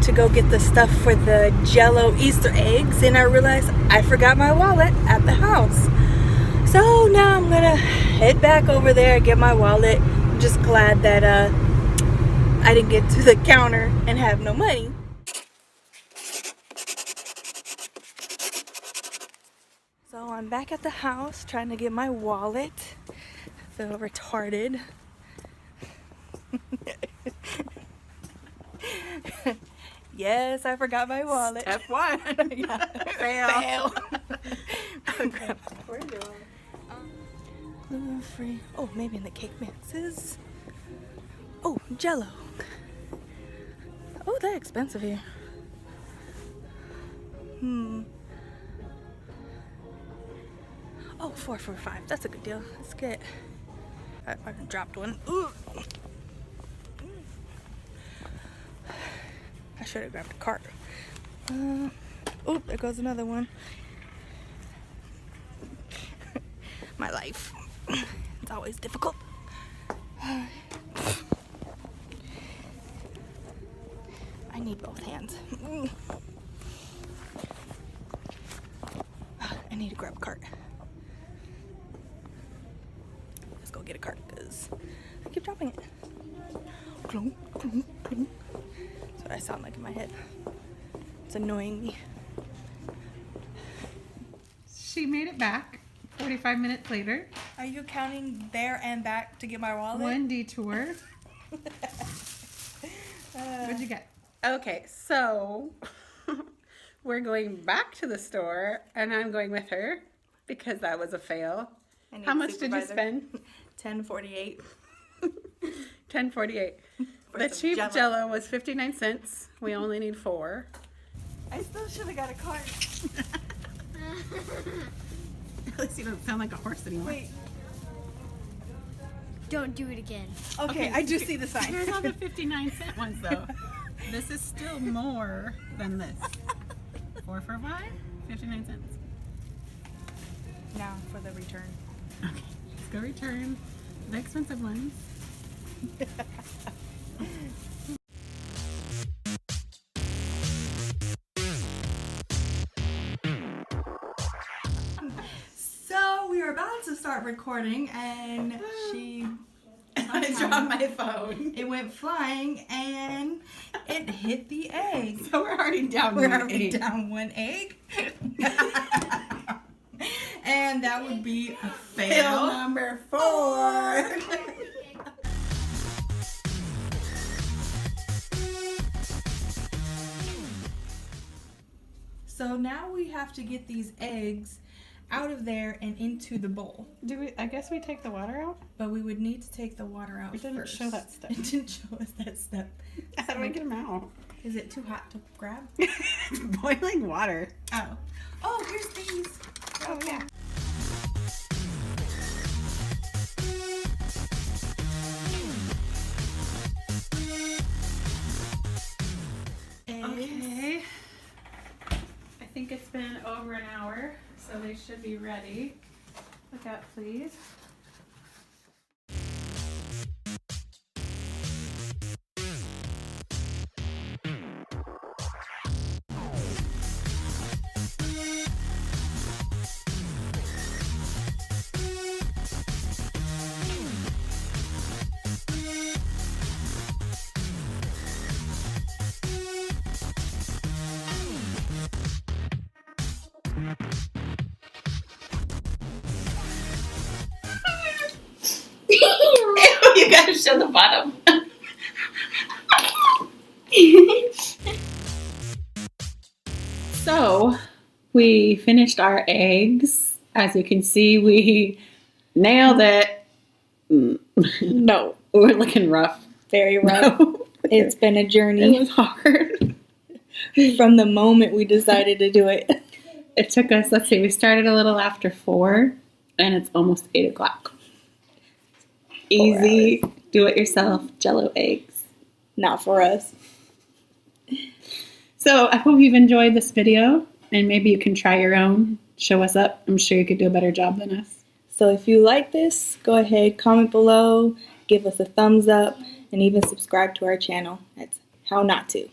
went to go get the stuff for the Jello Easter eggs, and I realized I forgot my wallet at the house. So now I'm gonna head back over there, get my wallet. I'm just glad that I didn't get to the counter and have no money. So I'm back at the house trying to get my wallet. I feel retarded. Yes, I forgot my wallet. Step one. Yeah. Fail. Okay. We're doing free. Oh, maybe in the cake mixes. Oh, Jello. Oh, they're expensive here. Oh, 4 for $5. That's a good deal. Let's get. I dropped one. Ooh. I should have grabbed a cart. Oh, there goes another one. My life. It's always difficult. I need both hands. I need to grab a cart. Let's go get a cart because I keep dropping it. Clunk, clunk, clunk. That's what I sound like in my head. It's annoying me. She made it back 45 minutes later. Are you counting there and back to get my wallet? One detour. What'd you get? Okay, so we're going back to the store, and I'm going with her because that was a fail. How much did you spend? $10.48. $10.48. The cheap Jello was 59 cents. We only need 4. I still should have got a cart. At least you don't sound like a horse anymore. Wait. Don't do it again. Okay, I do see the sign. Here's all the 59-cent ones, though. This is still more than this. 4 for $5, 59 cents. Now for the return. Okay, let's go return the expensive ones. So we are about to start recording, and I dropped my phone. It went flying, and it hit the egg. So we're already down down one egg. And that would be a fail number 4. So now we have to get these eggs out of there and into the bowl. I guess we take the water out? But we would need to take the water out It didn't first. show that step. It didn't show us that step. How do I get them out? Is it too hot to grab? Boiling water. Oh. Oh, here's these. Oh, yeah. Okay. I think it's been over an hour, so they should be ready. Look out, please. You gotta show the bottom. So, we finished our eggs. As you can see, we nailed it. No. We're looking rough. Very rough. No. It's been a journey. It was hard. From the moment we decided to do it. It took us, let's see, we started a little after 4, and it's almost 8 o'clock. Easy, do-it-yourself Jello eggs. Not for us. So I hope you've enjoyed this video, and maybe you can try your own. Show us up. I'm sure you could do a better job than us. So if you like this, go ahead, comment below, give us a thumbs up, and even subscribe to our channel. That's how not to.